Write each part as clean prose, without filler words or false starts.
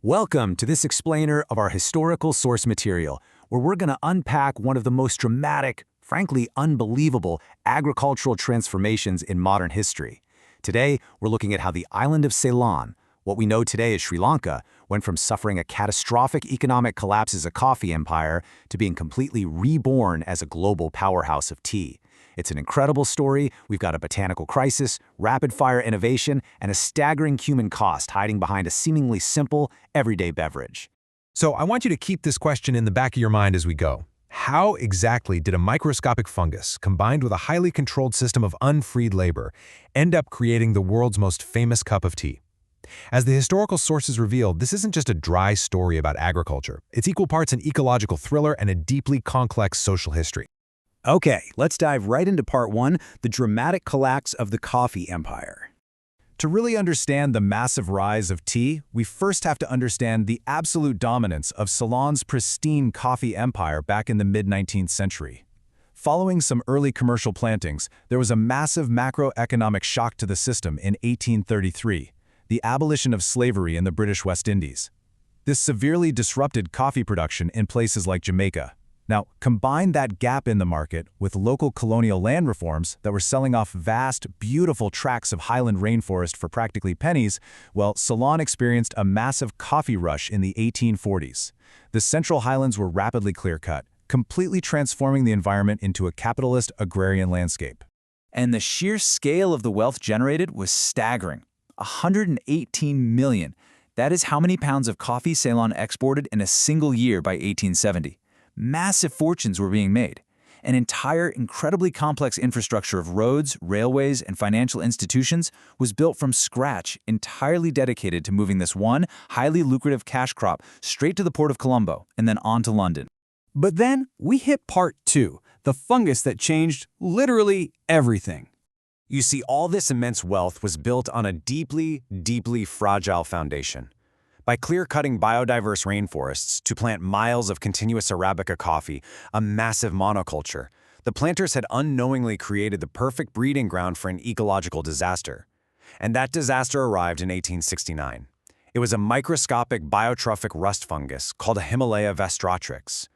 Welcome to this explainer of our historical source material, where we're going to unpack one of the most dramatic, frankly unbelievable, agricultural transformations in modern history. Today, we're looking at how the island of Ceylon, what we know today as Sri Lanka, went from suffering a catastrophic economic collapse as a coffee empire to being completely reborn as a global powerhouse of tea. It's an incredible story. We've got a botanical crisis, rapid-fire innovation, and a staggering human cost hiding behind a seemingly simple, everyday beverage. So I want you to keep this question in the back of your mind as we go. How exactly did a microscopic fungus, combined with a highly controlled system of unfreed labor, end up creating the world's most famous cup of tea? As the historical sources reveal, this isn't just a dry story about agriculture. It's equal parts an ecological thriller and a deeply complex social history. Okay, let's dive right into part one, the dramatic collapse of the coffee empire. To really understand the massive rise of tea, we first have to understand the absolute dominance of Ceylon's pristine coffee empire back in the mid-19th century. Following some early commercial plantings, there was a massive macroeconomic shock to the system in 1833, the abolition of slavery in the British West Indies. This severely disrupted coffee production in places like Jamaica. Now, combine that gap in the market with local colonial land reforms that were selling off vast, beautiful tracts of highland rainforest for practically pennies, well, Ceylon experienced a massive coffee rush in the 1840s. The Central Highlands were rapidly clear-cut, completely transforming the environment into a capitalist agrarian landscape. And the sheer scale of the wealth generated was staggering. 118 million. That is how many pounds of coffee Ceylon exported in a single year by 1870. Massive fortunes were being made. An entire, incredibly complex infrastructure of roads, railways, and financial institutions was built from scratch, entirely dedicated to moving this one highly lucrative cash crop straight to the port of Colombo and then on to London. But then we hit part two, the fungus that changed literally everything. You see, all this immense wealth was built on a deeply, deeply fragile foundation. By clear-cutting biodiverse rainforests to plant miles of continuous Arabica coffee, a massive monoculture, the planters had unknowingly created the perfect breeding ground for an ecological disaster. And that disaster arrived in 1869. It was a microscopic biotrophic rust fungus called a Himalaya vastratrix.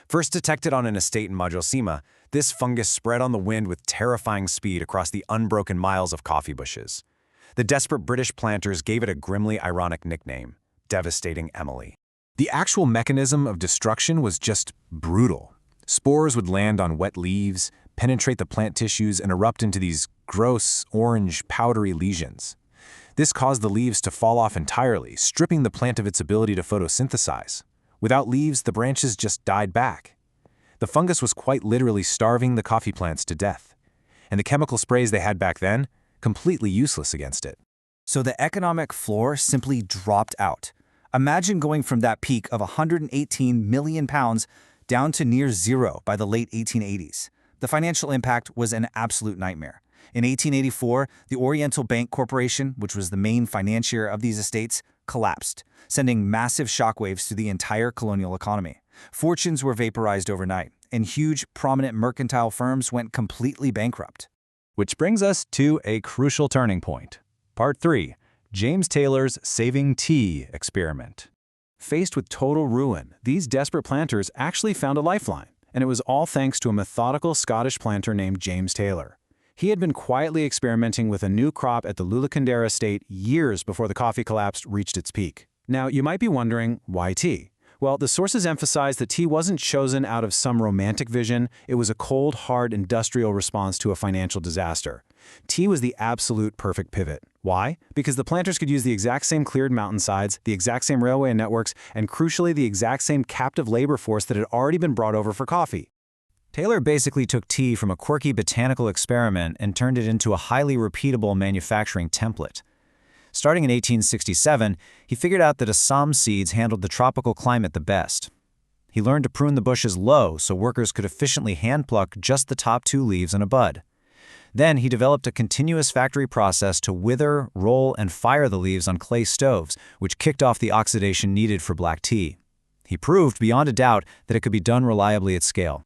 First detected on an estate in Majosima, this fungus spread on the wind with terrifying speed across the unbroken miles of coffee bushes. The desperate British planters gave it a grimly ironic nickname: Devastating Emily. The actual mechanism of destruction was just brutal. Spores would land on wet leaves, penetrate the plant tissues, and erupt into these gross, orange, powdery lesions. This caused the leaves to fall off entirely, stripping the plant of its ability to photosynthesize. Without leaves, the branches just died back. The fungus was quite literally starving the coffee plants to death. And the chemical sprays they had back then, completely useless against it. So the economic floor simply dropped out. Imagine going from that peak of 118 million pounds down to near zero by the late 1880s. The financial impact was an absolute nightmare. In 1884, the Oriental Bank Corporation, which was the main financier of these estates, collapsed, sending massive shockwaves through the entire colonial economy. Fortunes were vaporized overnight, and huge, prominent mercantile firms went completely bankrupt. Which brings us to a crucial turning point. Part 3. James Taylor's Saving Tea experiment. Faced with total ruin, these desperate planters actually found a lifeline, and it was all thanks to a methodical Scottish planter named James Taylor. He had been quietly experimenting with a new crop at the Lulakandera estate years before the coffee collapse reached its peak. Now, you might be wondering, why tea? Well, the sources emphasize that tea wasn't chosen out of some romantic vision. It was a cold, hard industrial response to a financial disaster. Tea was the absolute perfect pivot. Why? Because the planters could use the exact same cleared mountainsides, the exact same railway networks, and crucially the exact same captive labor force that had already been brought over for coffee. Taylor basically took tea from a quirky botanical experiment and turned it into a highly repeatable manufacturing template. Starting in 1867, he figured out that Assam seeds handled the tropical climate the best. He learned to prune the bushes low so workers could efficiently hand-pluck just the top two leaves in a bud. Then he developed a continuous factory process to wither, roll, and fire the leaves on clay stoves, which kicked off the oxidation needed for black tea. He proved beyond a doubt that it could be done reliably at scale.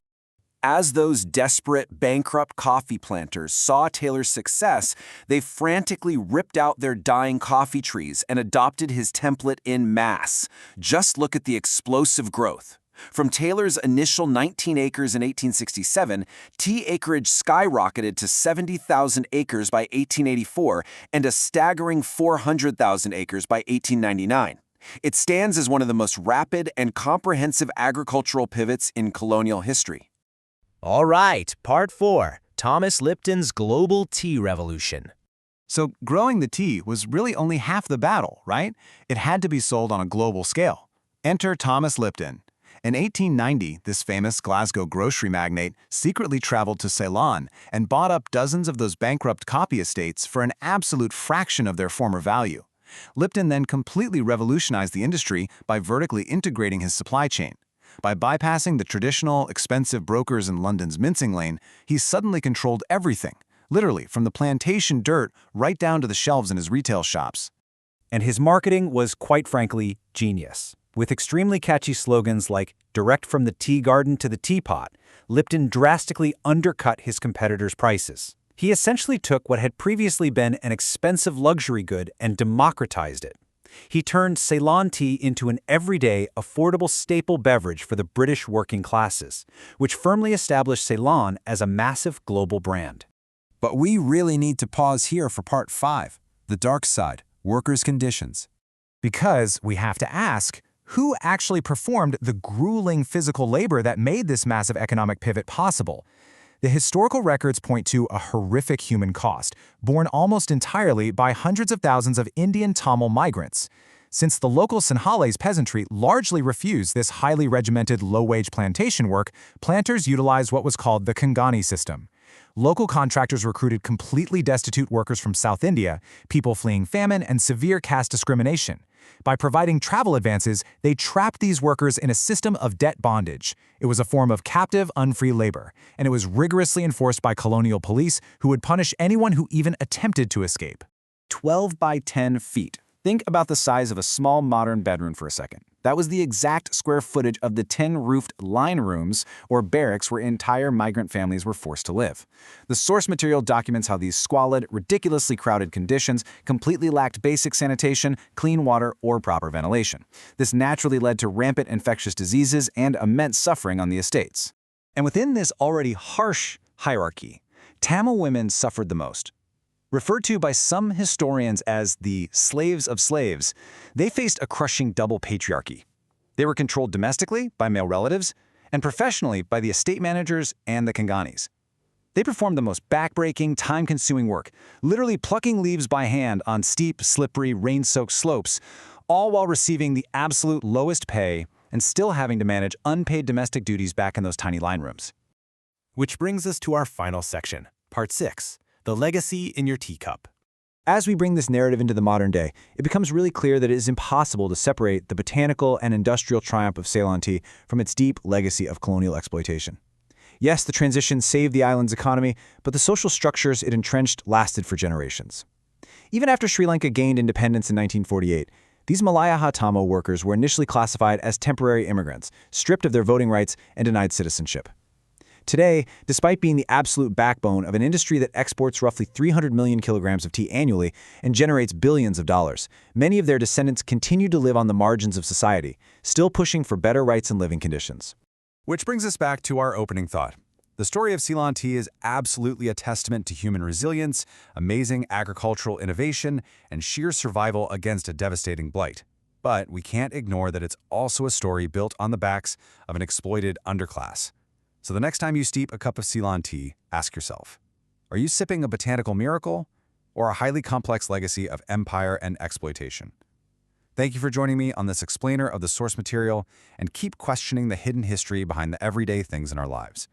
As those desperate, bankrupt coffee planters saw Taylor's success, they frantically ripped out their dying coffee trees and adopted his template en masse. Just look at the explosive growth. From Taylor's initial 19 acres in 1867, tea acreage skyrocketed to 70,000 acres by 1884 and a staggering 400,000 acres by 1899. It stands as one of the most rapid and comprehensive agricultural pivots in colonial history. All right, part 4, Thomas Lipton's Global Tea Revolution. So growing the tea was really only half the battle, right? It had to be sold on a global scale. Enter Thomas Lipton. In 1890, this famous Glasgow grocery magnate secretly traveled to Ceylon and bought up dozens of those bankrupt coffee estates for an absolute fraction of their former value. Lipton then completely revolutionized the industry by vertically integrating his supply chain. By bypassing the traditional, expensive brokers in London's mincing lane, he suddenly controlled everything, literally from the plantation dirt right down to the shelves in his retail shops. And his marketing was, quite frankly, genius. With extremely catchy slogans like "Direct from the tea garden to the teapot," Lipton drastically undercut his competitors' prices. He essentially took what had previously been an expensive luxury good and democratized it. He turned Ceylon tea into an everyday, affordable staple beverage for the British working classes, which firmly established Ceylon as a massive global brand. But we really need to pause here for part 5, the dark side, workers' conditions. Because we have to ask, who actually performed the grueling physical labor that made this massive economic pivot possible? The historical records point to a horrific human cost, borne almost entirely by hundreds of thousands of Indian Tamil migrants. Since the local Sinhalese peasantry largely refused this highly regimented low-wage plantation work, planters utilized what was called the Kangani system. Local contractors recruited completely destitute workers from South India, people fleeing famine and severe caste discrimination. By providing travel advances, they trapped these workers in a system of debt bondage. It was a form of captive, unfree labor, and it was rigorously enforced by colonial police who would punish anyone who even attempted to escape. 12 by 10 feet. Think about the size of a small modern bedroom for a second. That was the exact square footage of the 10-roofed line rooms or barracks where entire migrant families were forced to live. The source material documents how these squalid, ridiculously crowded conditions completely lacked basic sanitation, clean water, or proper ventilation. This naturally led to rampant infectious diseases and immense suffering on the estates. And within this already harsh hierarchy, Tamil women suffered the most. Referred to by some historians as the slaves of slaves, they faced a crushing double patriarchy. They were controlled domestically by male relatives and professionally by the estate managers and the Kanganis. They performed the most backbreaking, time-consuming work, literally plucking leaves by hand on steep, slippery, rain-soaked slopes, all while receiving the absolute lowest pay and still having to manage unpaid domestic duties back in those tiny line rooms. Which brings us to our final section, part 6. The legacy in your teacup. As we bring this narrative into the modern day, it becomes really clear that it is impossible to separate the botanical and industrial triumph of Ceylon tea from its deep legacy of colonial exploitation. Yes, the transition saved the island's economy, but the social structures it entrenched lasted for generations. Even after Sri Lanka gained independence in 1948, these Malayaha Tamil workers were initially classified as temporary immigrants, stripped of their voting rights and denied citizenship. Today, despite being the absolute backbone of an industry that exports roughly 300 million kilograms of tea annually and generates billions of dollars, many of their descendants continue to live on the margins of society, still pushing for better rights and living conditions. Which brings us back to our opening thought. The story of Ceylon tea is absolutely a testament to human resilience, amazing agricultural innovation, and sheer survival against a devastating blight. But we can't ignore that it's also a story built on the backs of an exploited underclass. So the next time you steep a cup of Ceylon tea, ask yourself, are you sipping a botanical miracle or a highly complex legacy of empire and exploitation? Thank you for joining me on this explainer of the source material, and keep questioning the hidden history behind the everyday things in our lives.